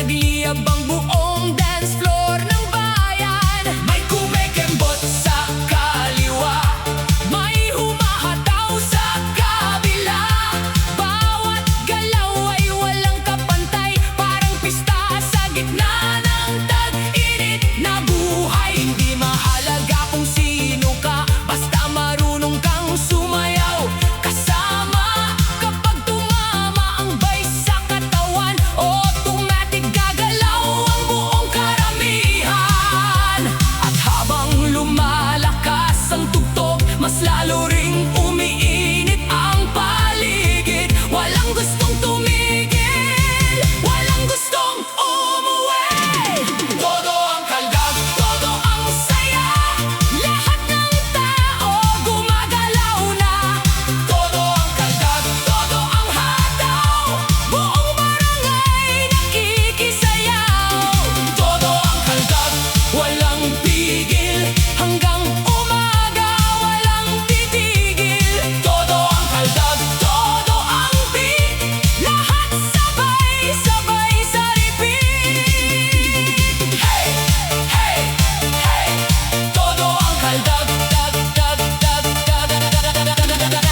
nagliyab ang buong dance floor ng bayan. May kumekembot sa kaliwa, may humahataw sa kabila. Bawat galaw ay walang kapantay, parang pista sa gitna ng tag-init na buhay. Hindi mahalaga kung sino ka, basta marunong kang sumayaw kasama. Kapag tumama ang bass sa katawan, automatic gagalaw ang buong karamihan. At habang lumalakas ang tugtog, mas lalo ring umiinit ang paligid. Walang gustong tumigil, walang gustong umuwi. Todo ang kaldag, todo ang saya, lahat ng tao gumagalaw na. Todo ang kaldag, todo ang hataw, buong barangay nakikisayaw. Todo ang kaldag, walang pigil, hanggang umaga walang titigil. Todo ang kaldag, todo ang beat, lahat sabay-sabay sa repeat. Hey, hey, hey, todo ang kaldag, dag, dag, dag, dag, dag, dag, dag, dag, dag.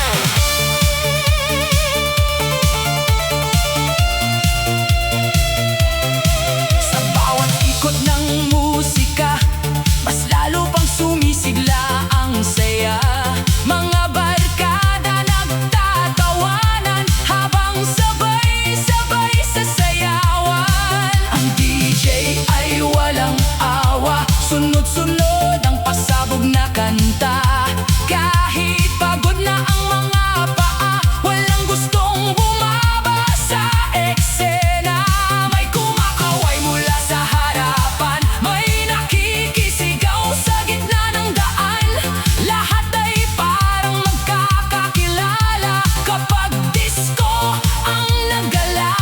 Sa bawat ikot ng musika, mas lalo pang sumisigla ang saya. Mga barkada nagtatawanan habang sabay-sabay sasayawan. Ang DJ ay walang awa, sunod-sunod ang pasabog na kanta. Kahit pagod na ang mga paa, walang gustong bumaba sa eksena. May kumakaway mula sa harapan, may nakikisigaw sa gitna ng daan. Lahat ay parang magkakakilala kapag disco ang nagala.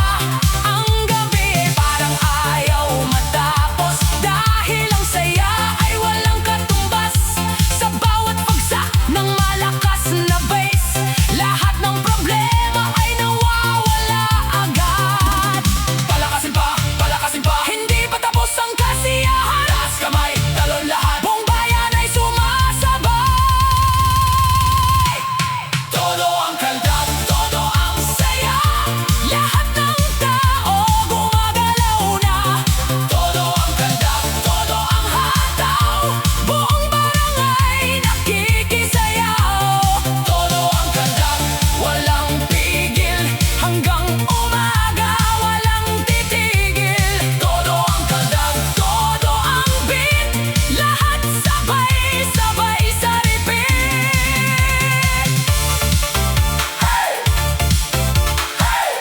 Ang gabi parang ayaw matapos, dahil ang saya ay walang katumbas. Sa bawat pagsak ng malakas na bass, lahat ng problema ay nawawala agad. Palakasin pa, hindi pa tapos ang kasiyahan. Taas kamay, talon lahat, buong bayan ay sumasabay. Todo ang kaldag, todo ang saya, lahat ng tao gumagalaw na. Todo ang kaldag, todo ang hataw, buong barangay nakikisayaw. Todo ang kaldag, walang pigil, hanggang umaga walang titigil. Todo ang kaldag, todo ang beat, lahat sabay-sabay sa repeat. Hey! Hey!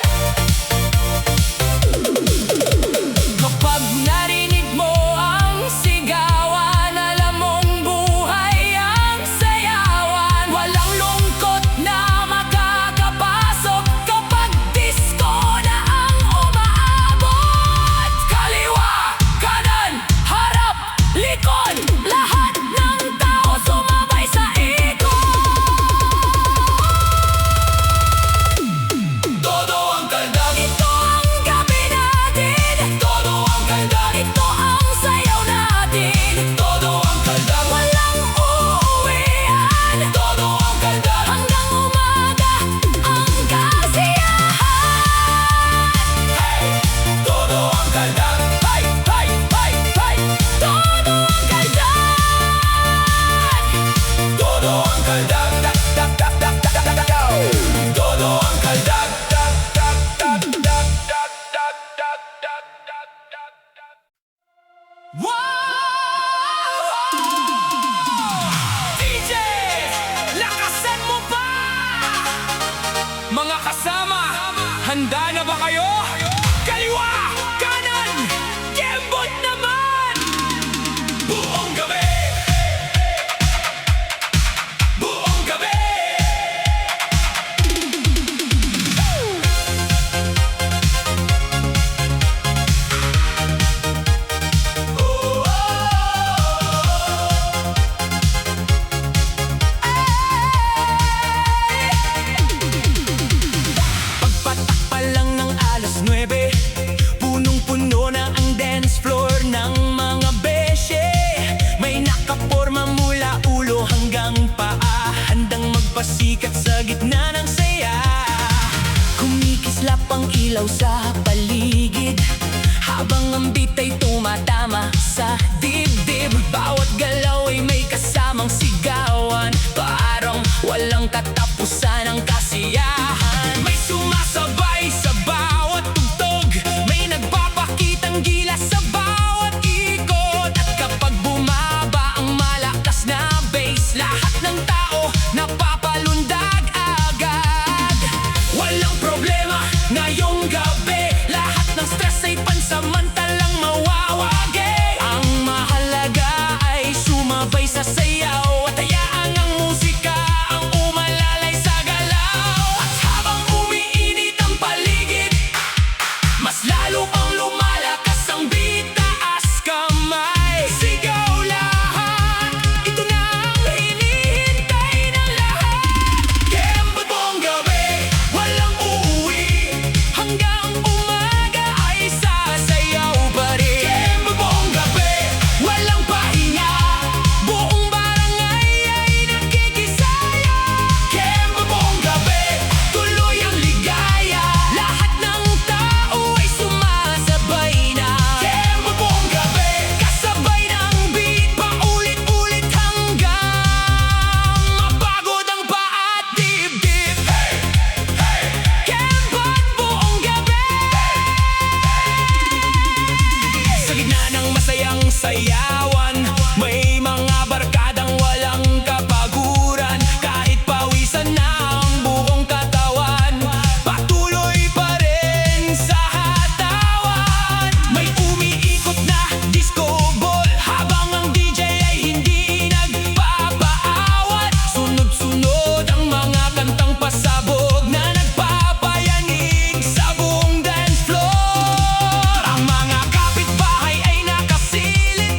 Kapag narinig mo ang sigawan, alam mong buhay ang sayawan. Walang lungkot na makakapasok kapag disco na ang umaabot. Kaliwa, kanan, harap, likod, lahat ng tao sumabay sa ikot. Todo ang kaldag, ito ang gabi natin. Todo ang kaldag, ito ang sayaw natin. Todo ang kaldag, walang uuwian. Todo ang kaldag, hanggang umaga ang kasiyahan. Hey! Todo ang kaldag, hay, hay, hay, hay. Todo ang kaldag, todo ang kaldag, dak, dak, dak, dak, dak, dak, dak, dak. Todo ang kaldag, dak, dak, dak, dak, dak, dak, dak, dak, dak, dak, dak. Wow! DJ, lakasan mo pa! Mga kasama, handa na ba kayo? Kaliwa, kanan, kembot naman! Buong gabi, buong gabi. Ooh, nagpapasikat sa gitna ng saya. Kumikislap ang ilaw sa paligid, habang ang beat ay tumatama sa dibdib. Bawat galaw ay may kasamang sigawan, parang walang katapusan ang kasiyahan. May sumasabay sa bawat tugtog, may nagpapakitang gilas sa bawat ikot. At kapag bumaba ang malakas na bass, lahat ng tao napapalundag agad. Walang problema ngayong gabi, lahat ng stress ay pansamantalang mawawagi. Ang mahalaga ay sumabay sa sayaw, at hayaan ang musika ang umalalay sa galaw. At habang umiinit ang paligid, mas lalo pang lumalakas ang beat. Taas kamay, sigaw lahat, ito na ang hinihintay ng lahat. Kembot buong gabi, walang uuwi, hanggang umaga ay sasayaw pa rin. Kembot buong gabi, walang pahinga, buong barangay ay nakikisaya. Kembot buong gabi, tuloy ang ligaya, lahat ng tao ay sumasabay na. Kembot buong gabi, kasabay ng beat, paulit-ulit hanggang mapagod ang paa at dibdib. Kembot buong gabi, sa gitna ng masayang sayawan, may mga barkadang walang kapaguran. Kahit pawisan na ang buong katawan, patuloy pa rin sa hatawan. May umiikot na disco ball, habang ang DJ ay hindi nagpapaawat. Sunod-sunod ang mga kantang pasabog na nagpapayanig sa buong dance floor. Ang mga kapitbahay ay nakasilip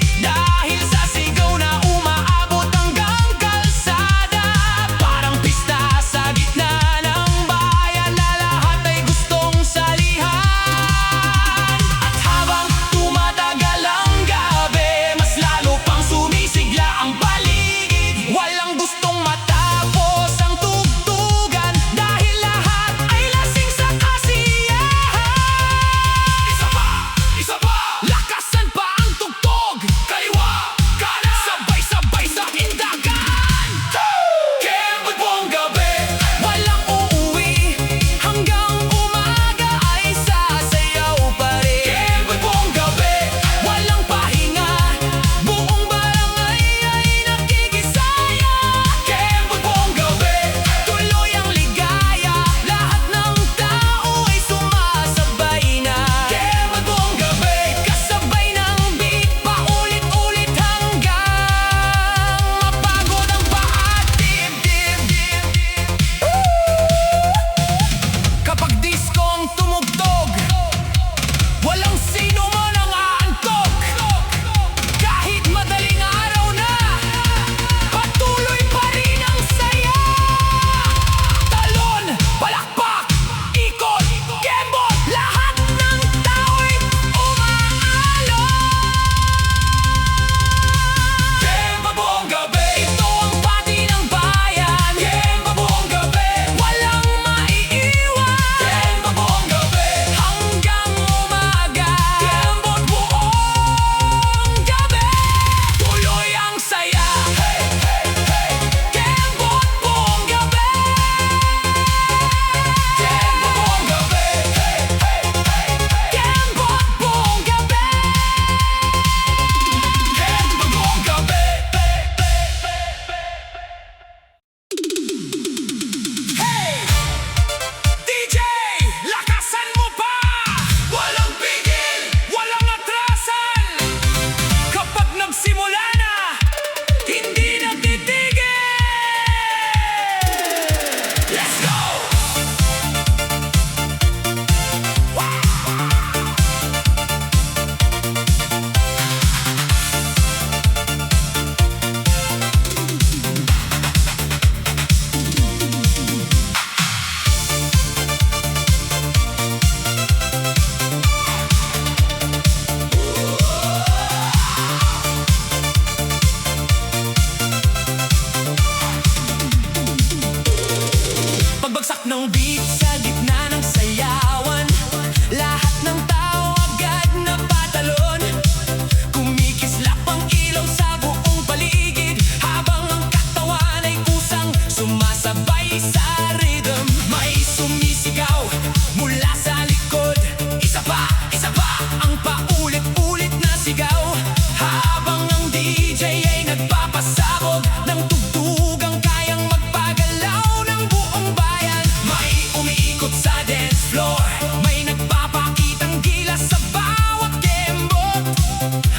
Ang paulit-ulit na sigaw habang ang DJ ay nagpapasabog ng tugtugang kayang magpagalaw ng buong bayan. May umiikot sa dance floor, may nagpapakitang gilas sa bawat kembot.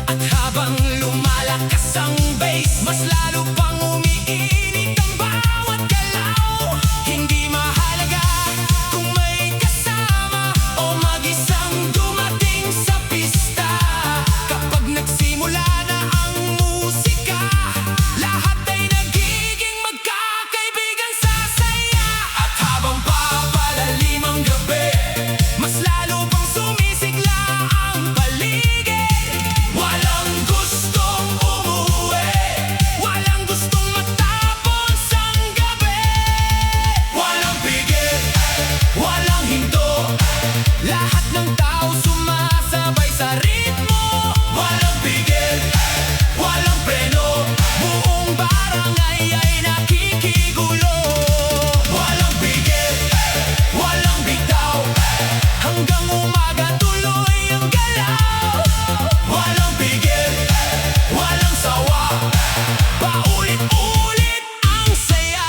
At habang lumalakas ang bass, mas lalo pang umiinit ang bawat galaw. Hindi mahalaga kung may kasama o mag-isang dumating sa pista. Kapag nagsimula na ang musika, lahat ay nagiging magkakaibigan sa saya. At habang papalalim ang gabi, mas lalo pang sumisigla ang paligid. Walang gustong umuwi, walang gustong matapos ang gabi. Walang pigil, walang hinto, lahat ng tao sumasabay sa ritmo. Walang pigil, walang preno, buong barangay ay nakikigulo. Walang pigil, walang bitaw, hanggang umaga tuloy ang galaw. Walang pigil, walang sawa, paulit-ulit ang saya.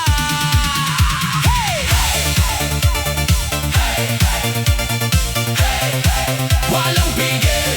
Hey! Walang pigil,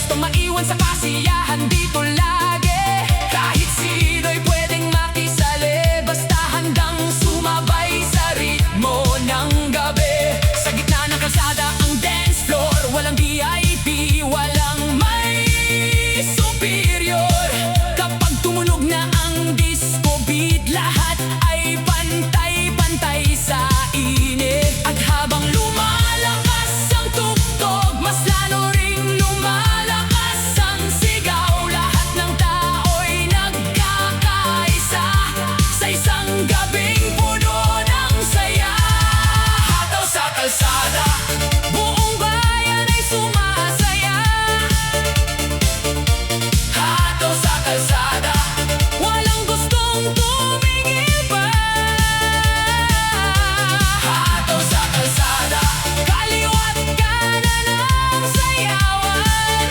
Gusto maiwan sa kasiyahan dito lagi. Kahit sino'y pwedeng makisali, basta handang sumabay sa ritmo ng gabi. Sa gitna ng kalsada ang dance floor, walang VIP, walang may superior. Kapag tumunog na ang disco beat, lahat ay pantay-pantay sa init. At habang lumalakas ang tugtog, mas lalo ring lumalakas ang sigaw. Lahat ng tao'y nagkakaisa sa isang gabing puno ng saya. Hataw sa kalsada, buong bayan ay sumasaya. Hataw sa kalsada, walang gustong tumigil pa. Hataw sa kalsada, kaliwat kanan ang sayawan.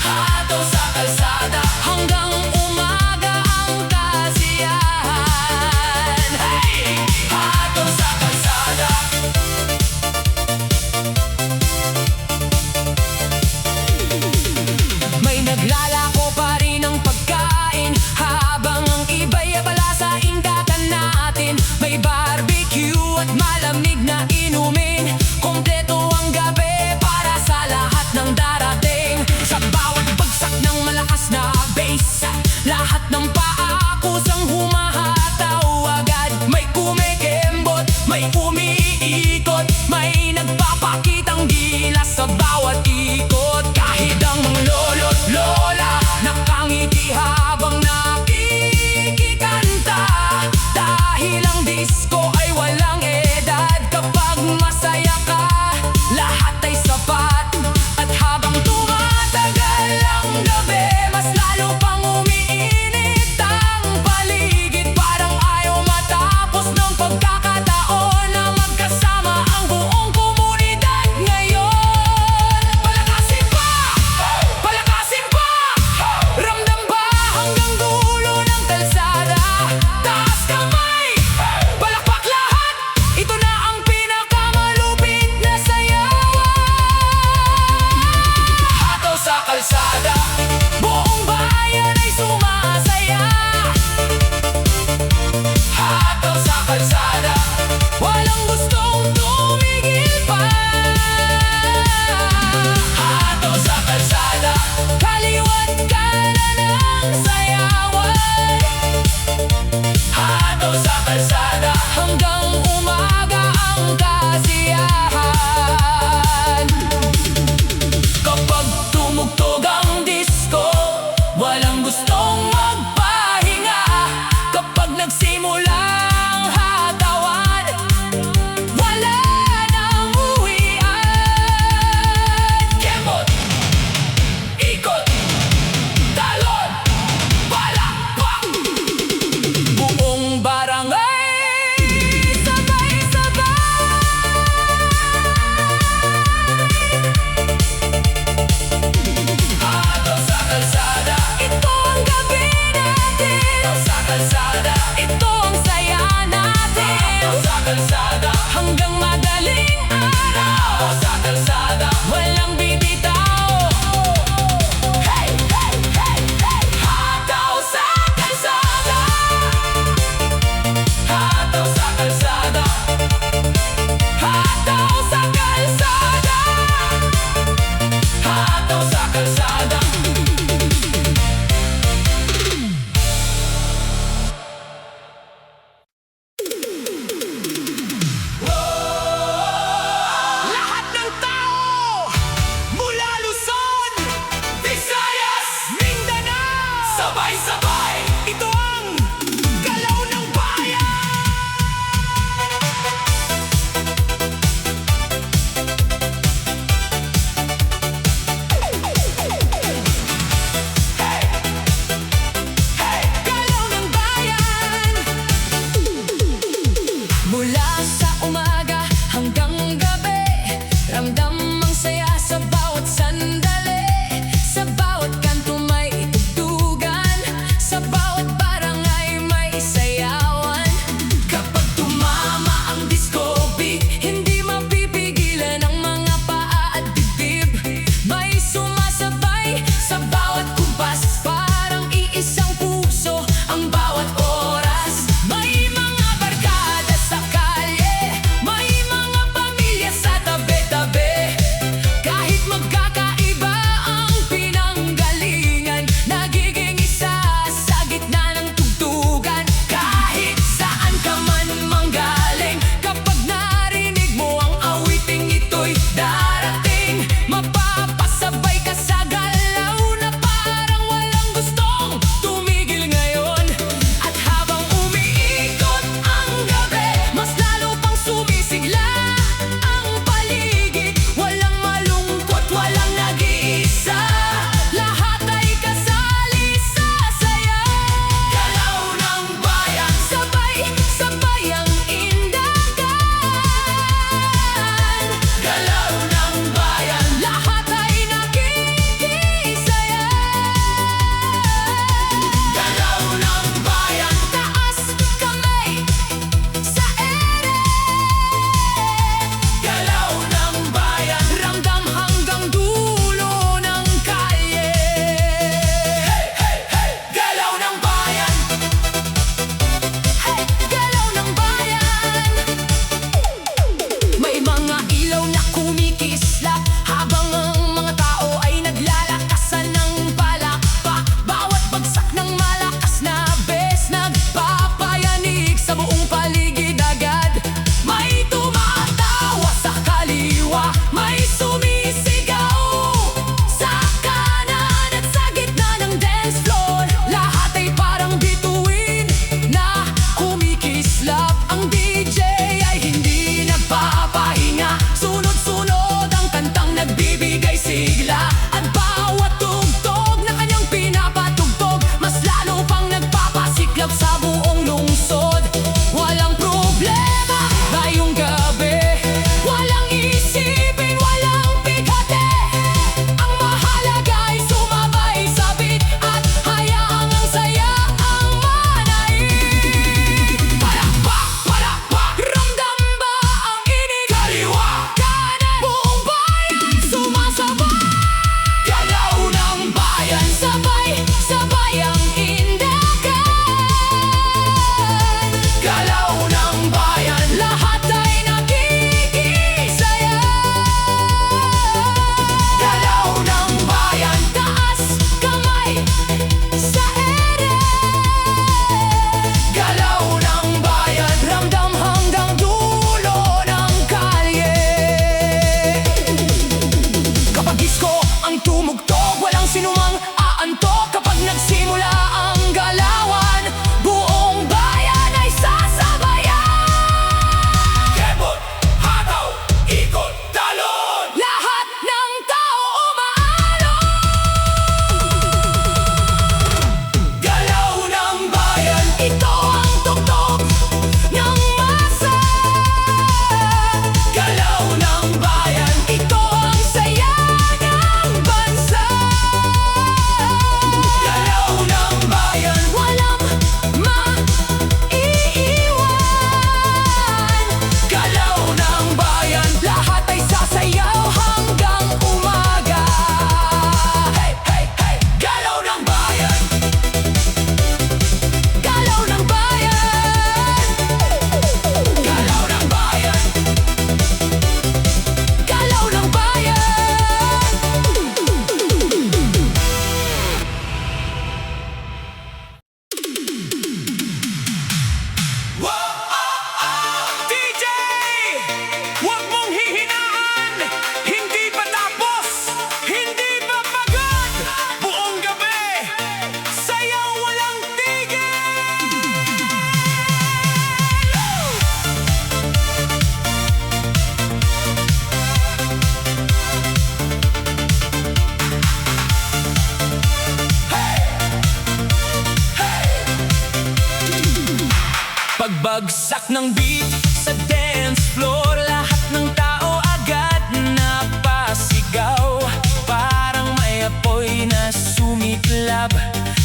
Hataw sa kalsada, hanggang umaga ang kasiyahan. Hey! Hataw sa kalsada. May naglalako pa rin ng pagkain, habang ang iba'y abala sa ingatan natin. May barbecue at malamig na inumin, kompleto ang gabi para sa lahat ng darating. Sa bawat bagsak ng malakas na bass, lahat ng paakusang humahataw agad. May kumikembot, may umiikot, may nagpapakitang gilas sa bawat ikot. Kahit ang mga lolo't lola nakangiti habang nakikikanta, dahil ang disco ay walang edad. Kapag masaya ka, lahat ay sapat. At habang tumatagal ang gabi, mas lalo pang umiinit ang paligid. Parang ayaw matapos ng pagkakataon na magkasama ang buong komunidad ngayon. Palakasin pa! Palakasin pa! Ramdam ba hanggang dulo ng kalsada? Taas kamay! Palakpak lahat! Ito na ang pinakamalupit na sayawan. Hataw sa kalsada, buong bayan ay sumasaya. Hataw sa kalsada, walang gustong tumigil pa. Hataw sa kalsada, kaliwat kanan ang sayawan. Hataw sa kalsada, hanggang umaga ang kasiyahan. Kapag tumugtog ang disco, walang gustong magpahinga. Kapag nagsimula ang hatawan, wala nang uwian. Kembot, ikot, talon, palakpak. Buong barangay sabay-sabay. Hataw sa kalsada, ito ang gabi natin. Hataw sa kalsada, ito ang saya natin. Hataw sa kalsada, hanggang madaling araw. Hataw sa kalsada, walang bibitaw. Hey, hey, hey, hey! Hataw sa kalsada. Hataw sa kalsada. Hataw sa kalsada. Hataw sa kalsada. Lahat ng tao mula Luzon, Visayas, Mindanao, sabay-sabay, ito ang galaw ng bayan. Bagsak ng beat sa dance floor, lahat ng tao agad napasigaw. Parang may apoy na sumiklab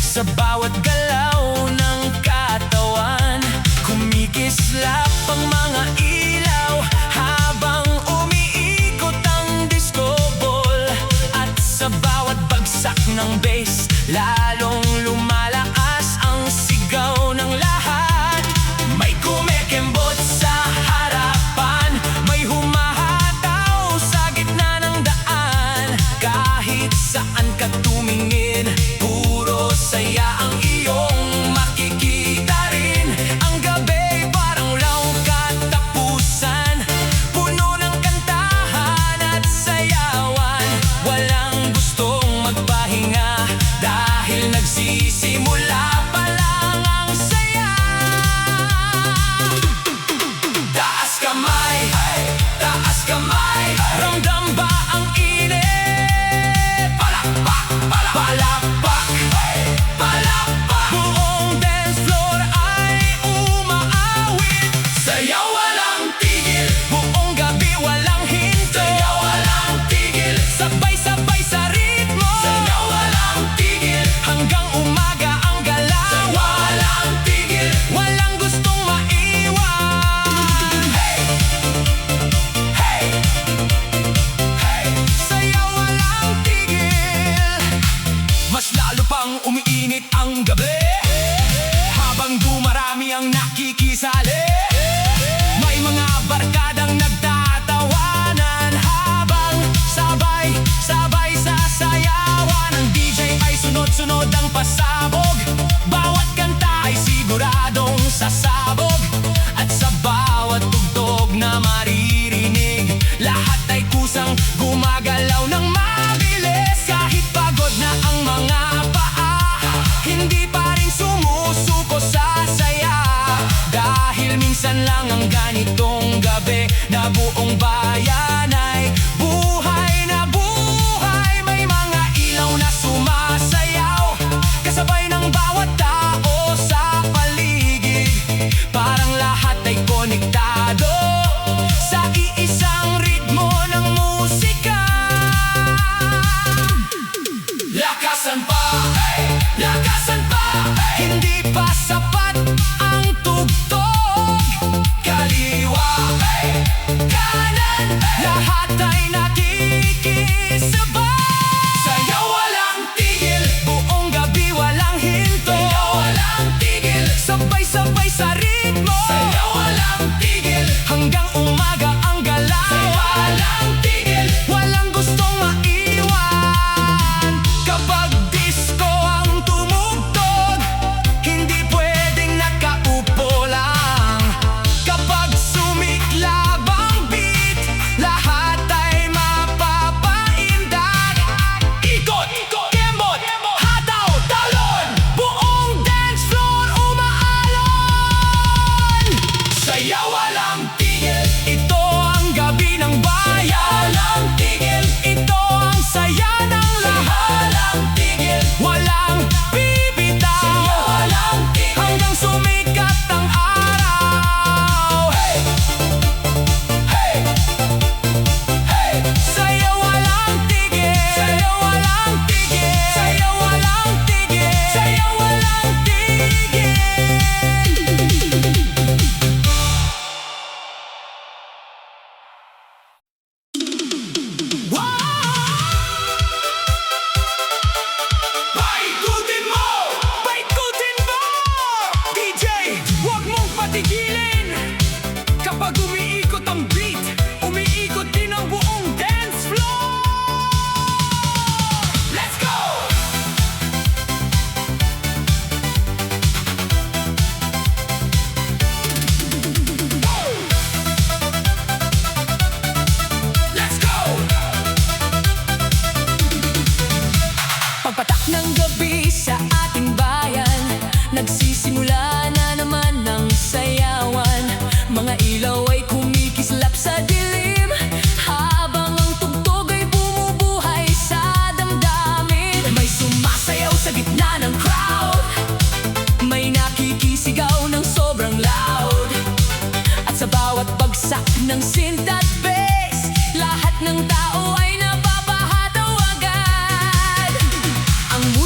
sa bawat galaw ng katawan. Kumikislap ang mga ilaw habang umiikot ang disco ball. At sa bawat bagsak ng bass, lalong lumalakas ang sigaw ng lahat. May kumikembot sa harapan, may humahataw sa gitna ng daan. Kahit saan ka tumingin, puro saya ang iyong makikita rin. Ang gabi parang lang katapusan, puno ng kantahan at sayawan. Walang gustong magpahinga dahil nagsisimula pa lang ang saya. Taas kamay, taas kamay, ramdam ba ang init? Palakpak, palakpak, palakpak. Buong dance floor ay umaawit. Sayaw walang tigil, buong gabi walang hinto. Sayaw walang tigil, sabay-sabay sa ritmo. Sayaw walang tigil, hanggang umaga ang galaw. Sayaw walang tigil, walang gustong maiwan. Hey! Hey! Hey! Sayaw walang tigil, mas lalo pang umiinit ang gabi habang dumarami ang nakikisali. May mga barkadang nagtatawanan habang sabay-sabay sa sayawan. Ang DJ ay sunod-sunod ang pasabog, bawat kanta ay siguradong sasabog. At sa bawat tugtog na maririnig, lahat ay kusang gumagalaw ng mabilis. Kahit pagod na ang mga paa, hindi pa rin sumusuko sa saya. Dahil minsan lang ang ganitong gabi na buong bayan ay buhay na buhay. May mga ilaw na sumasayaw, kasabay ng bawat tao sa paligid. Parang lahat ay konektado sa iisang ritmo ng musika. Lakasan pa, lakasan pa, hindi pa sapat ang tugtog. Kaliwa, kanan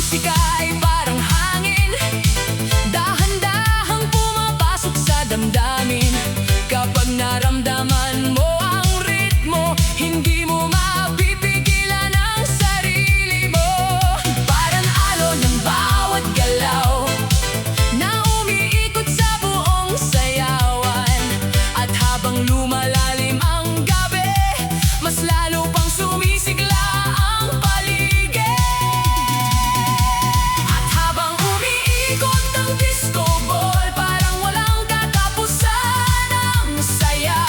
musika ay parang hangin, dahan-dahang pumapasok sa damdamin. Kapag naramdaman mo ang ritmo, hindi mo mapipigilan ang sarili mo. Parang alon ng bawat galaw na umiikot sa buong sayawan. At habang lumalalim ang gabi, mas lalo pang sumisigla ang paligid. At habang umiikot ang disco ball, parang walang katapusan ang saya.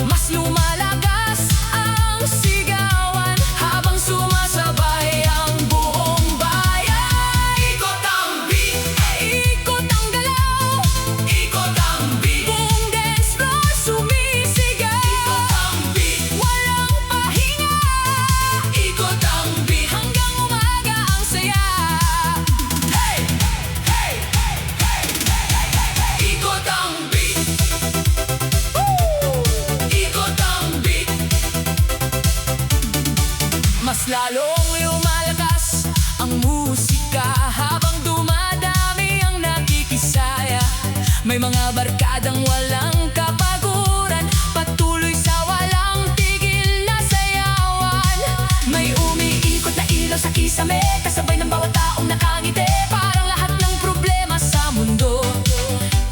Mas lumalagas ang sigawan habang sumasabay ang buong bayan. Ikot ang beat, ikot ang galaw, ikot ang beat, buong dance floor sumisigaw. Ikot ang beat, walang pahinga, ikot ang beat, hanggang umaga ang saya. Hey! Hey! Hey! Ikot ang beat, ikot ang beat. Mas lalong lumalakas ang musika habang dumadami ang nakikisaya. May mga barkadang walang kapaguran, patuloy sa walang tigil na sayawan. May umiikot na ilaw sa kisame, kasabay ng bawat taong nakangiti. Parang lahat ng problema sa mundo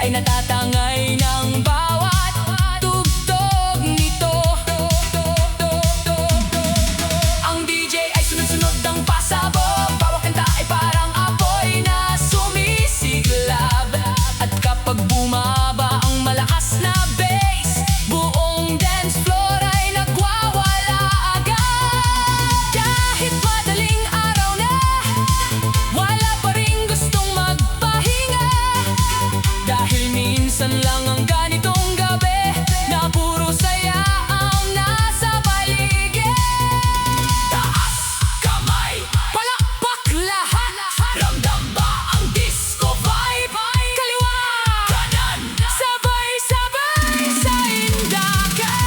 ay natatangay ng bawat tugtog nito. Ang DJ ay sunod-sunod ang pasabog, bawat kanta ay parang apoy na sumisiglab. At kapag bumaba ang malakas na bass, buong dance floor ay nagwawala agad. Kahit madaling araw na, wala pa rin gustong magpahinga. Dahil minsan lang ang ganitong gabi na puro saya ang nasa paligid. Taas kamay, palakpak lahat, ramdam ba ang disco vibe? Kaliwa, kanan, sabay-sabay sa indakan.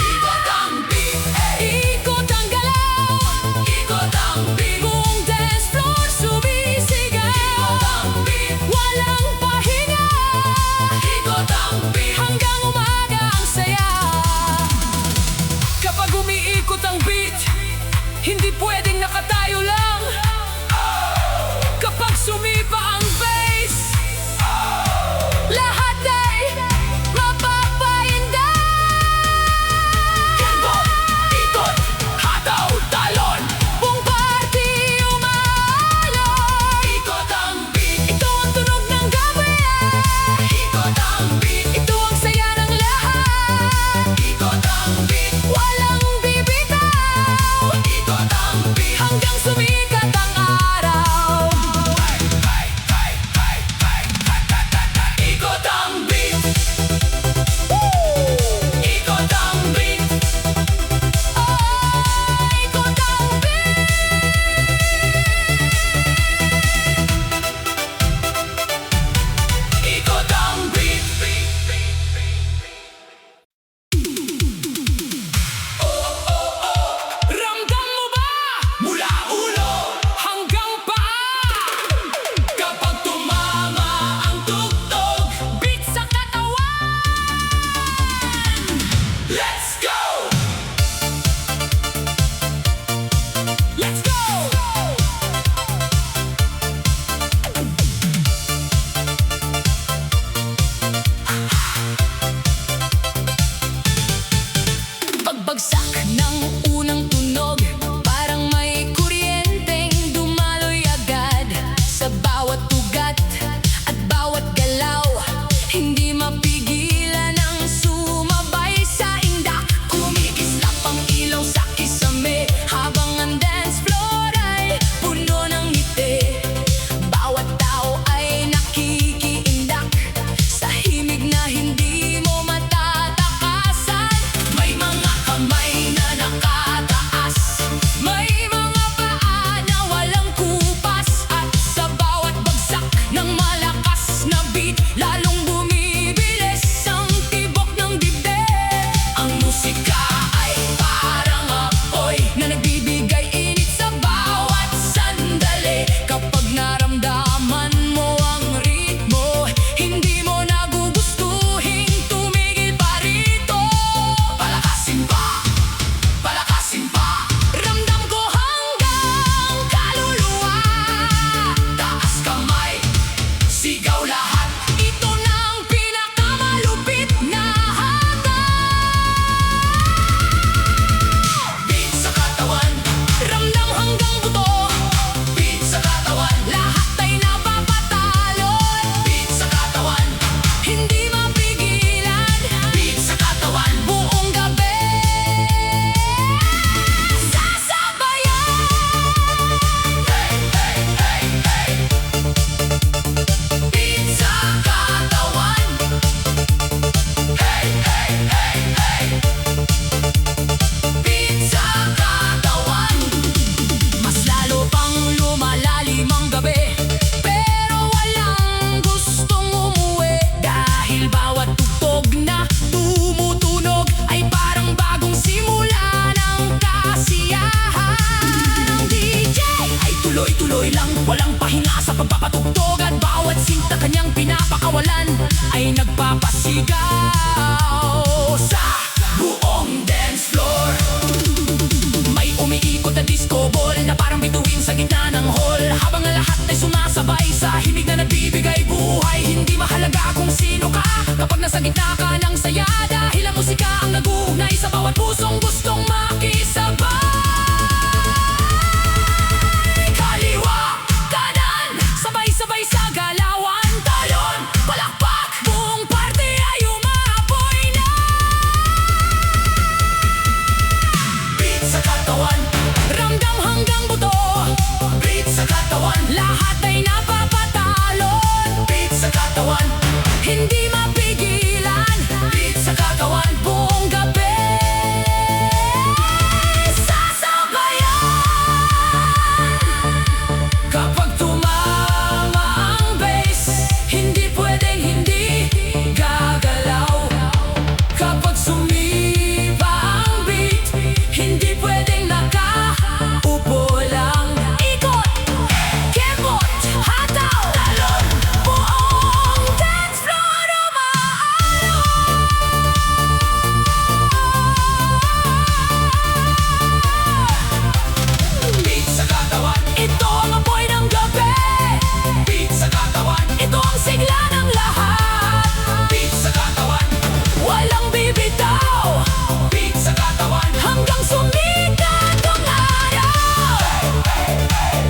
Ikot ang beat, ikot ang galaw, ikot ang beat, buong dance floor sumisigaw. Ikot ang beat, walang pahinga, ikot ang beat, hanggang umaga ang saya. Kapag umiikot ang beat, hindi pwedeng nakatayo lang. Kapag sumipa ang bass, lahat ay mapapayanda. Kembot, ikot, hataw, talon, buong party umaalon. Ikot ang beat, ito ang tunog ng gabi. Ikot ang beat, ito ang saya ng lahat. Ikot ang beat, walang bibitaw. Ikot ang beat, hanggang sumipa Walang pahinga sa pagpapatugtog at bawat sinta kanyang pinapakawalan ay nagpapasigaw sa buong dance floor. May umiikot na disco ball na parang bituin sa gitna ng hall, habang ang lahat ay sumasabay sa himig na nagbibigay buhay. Hindi mahalaga kung sino ka kapag nasa gitna ka ng saya, dahil ang musika ang nag-uugnay sa bawat pusong gustong makisabay. Kaliwa, kanan, sabay-sabay sa galawan, talon, palakpak, buong parte ay umaapoy na. Beat sa katawan, ramdam hanggang buto. Beat sa katawan, lahat ay napapatalon. Beat sa katawan, hindi mapigilan. Beat sa katawan, buong gabi sasabayan. Kapag tumama ang bass, hindi pwedeng hindi gagalaw. Kapag sumipa ang beat, hindi pwedeng nakaupo lang. Ikot, kembot, hataw, talon, buong dance floor umaalon. Beat sa katawan, ito ang apoy ng gabi. Beat sa katawan, ito ang sigla ng lahat. Beat sa katawan, walang bibitaw. Beat sa katawan, hanggang sumikat ang araw.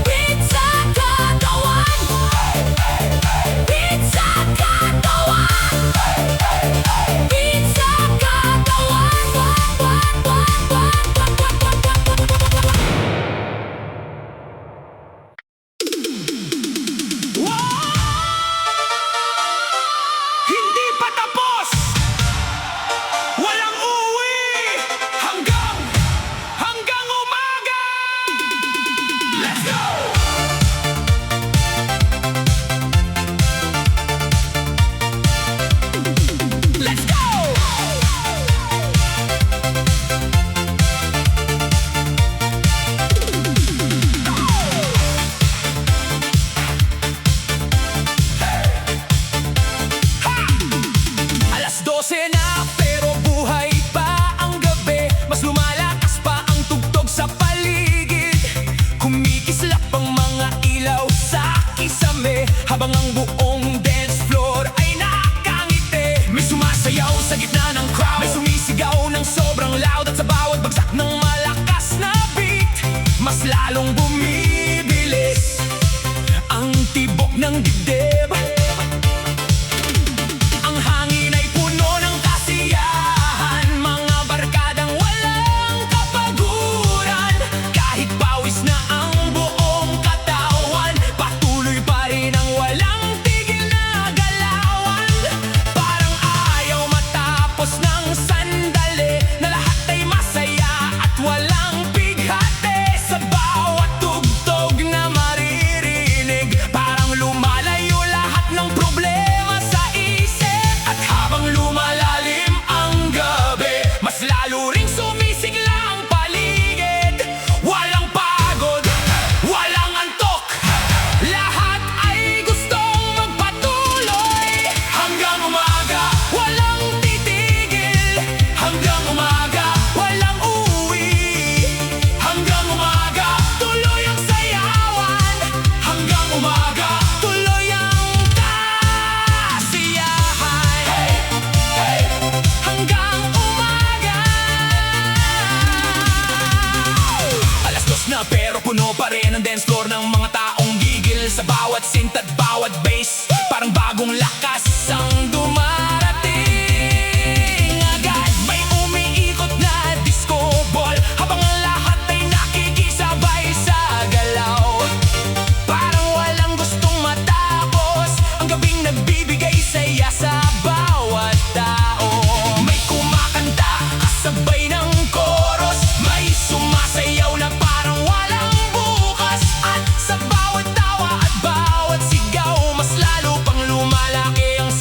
Beat sa katawan, beat sa katawan, beat sa Hindi pa tapos! Walang uwi! Hanggang umaga! Let's go! Let's go! Alas 12 na pero buhay pa ang gabi. Mas lumalakas pa ang tugtog sa paligid. Kumikislap ang mga ilaw sa kisame, habang ang buong dance floor ay nakangiti. May sumasayaw sa gitna ng crowd, may sumisigaw ng sobrang loud, at sa bawat bagsak ng malakas na beat, mas lalong bumibilis ang tibok ng dibdib. Ang hangin ay puno ng kasiyahan, mga barkadang walang kapaguran. Kahit pawis na ang buong katawan, patuloy pa rin ang walang tigil na galawan. Parang ayaw matapos ng sandali, na lahat ay masaya at walang bighati. Sa bawat tugtog na maririnig, parang lumalayo lahat ng problema sa isip. At habang lumalalim ang gabi, mas lalo ring sumisigla ang paligid. Walang pagod, walang antok, lahat ay gustong magpatuloy. Hanggang umaga, walang titigil. Hanggang umaga, walang uwi. Hanggang umaga, tuloy ang sayawan. Hanggang umaga, tuloy ang kasiyahan. Hanggang umaga. Alas 2 na pero puno pa rin ang dance floor ng mga taong gigil. Sa bawat synth at bawat bass, parang bagong lakas ang dumarating. Agad may umiikot na disco ball, habang ang lahat ay nakikisabay sa galaw. Parang walang gustong matapos, ang gabing nagbibigay saya sa bawat tao. May kumakanta kasabay ng chorus, may sumasayaw na parang walang bukas. At sa bawat tawa at bawat sigaw, mas lalo pang lumalaki ang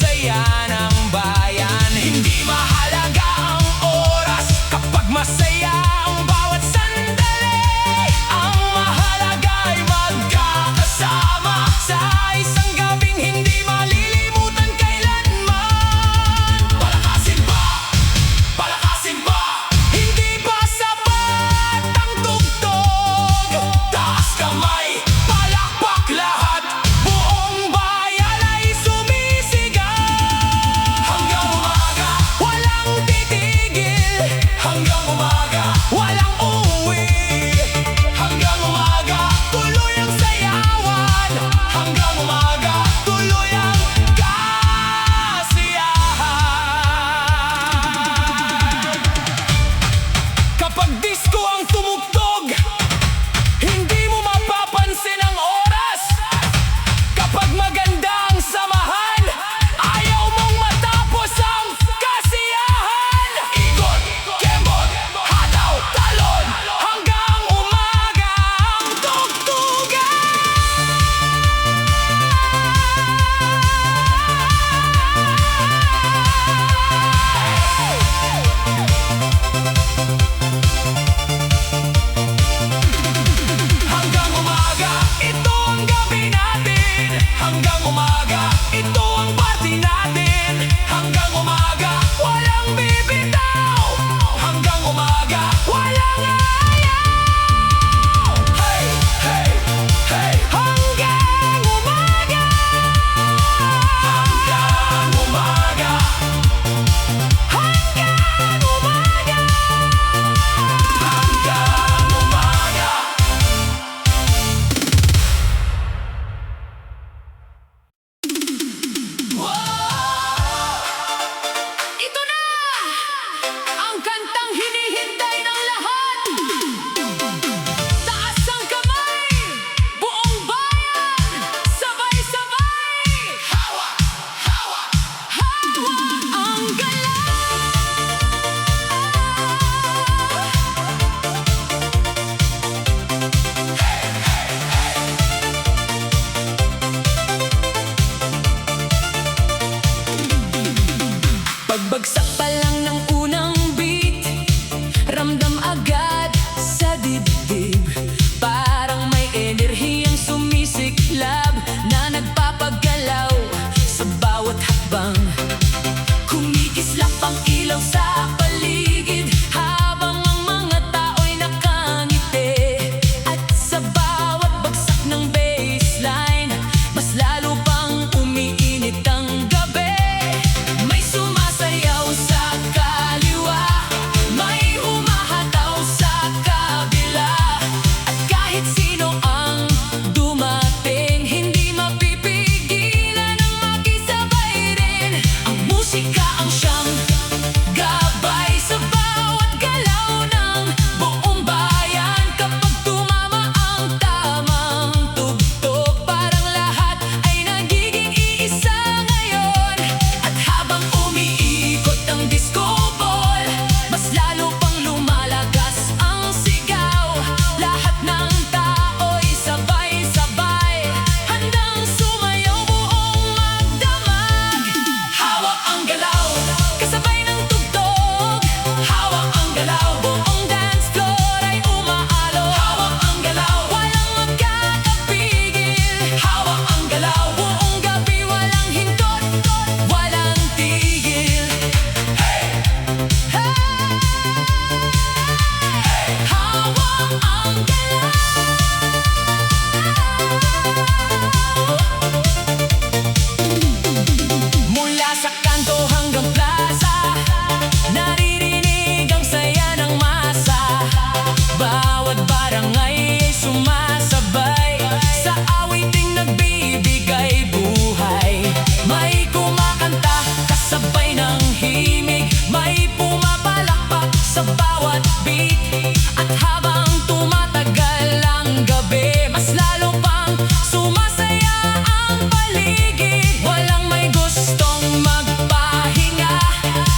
harangay ay sumasabay sa awiting nagbibigay buhay. May kumakanta kasabay ng himig, may pumapalakpak sa bawat beat. At habang tumatagal ang gabi, mas lalo pang sumasaya ang paligid. Walang may gustong magpahinga,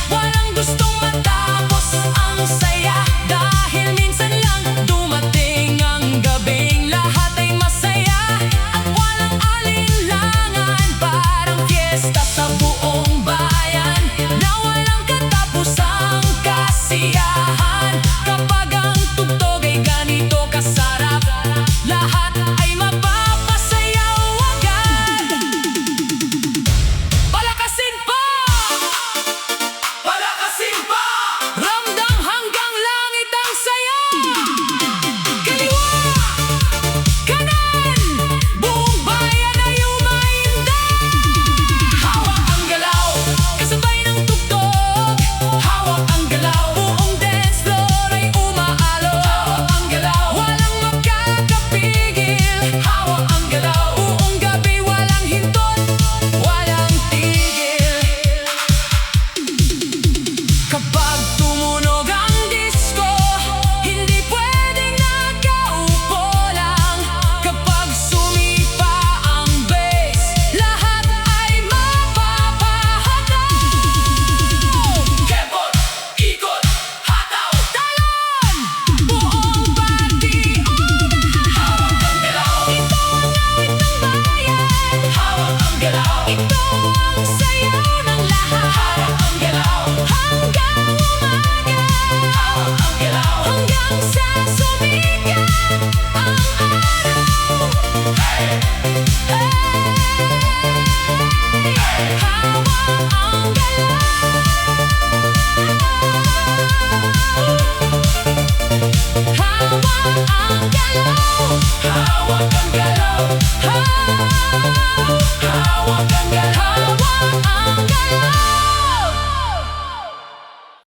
walang gustong matapos ang saya. Dahil minsan lang dumating ang gabing lahat ay masaya at walang alinlangan. Parang fiesta sa buong bayan na walang katapusang kasiyahan. Kapag ang tugtog ay ganito kasarap, lahat ay mapapasayaw agad. Palakasin pa! Palakasin pa! Ramdam hanggang langit ang saya. Kaliwa, kanan, buong bayan ay umainda. Hawak ang galaw, kasabay ng tugtog. Hawak ang galaw, buong dance floor ay umaalo. Hawak ang galaw, walang makakapigil. Hawak ang galaw, buong gabi walang hintot, walang tigil. Kapag tumunog ang disco, hindi pwedeng nakaupo lang. Kapag sumipa ang bass, lahat ay mapapahataw. Kebot, ikot, hataw, talon, buong bati hawak ang galaw. Ito ang awit ng bayan. Hawak ang galaw. Ito ang sayaw ng lahat. Hawak ang galaw. Hanggang umaga. Hawak ang galaw. Hanggang sa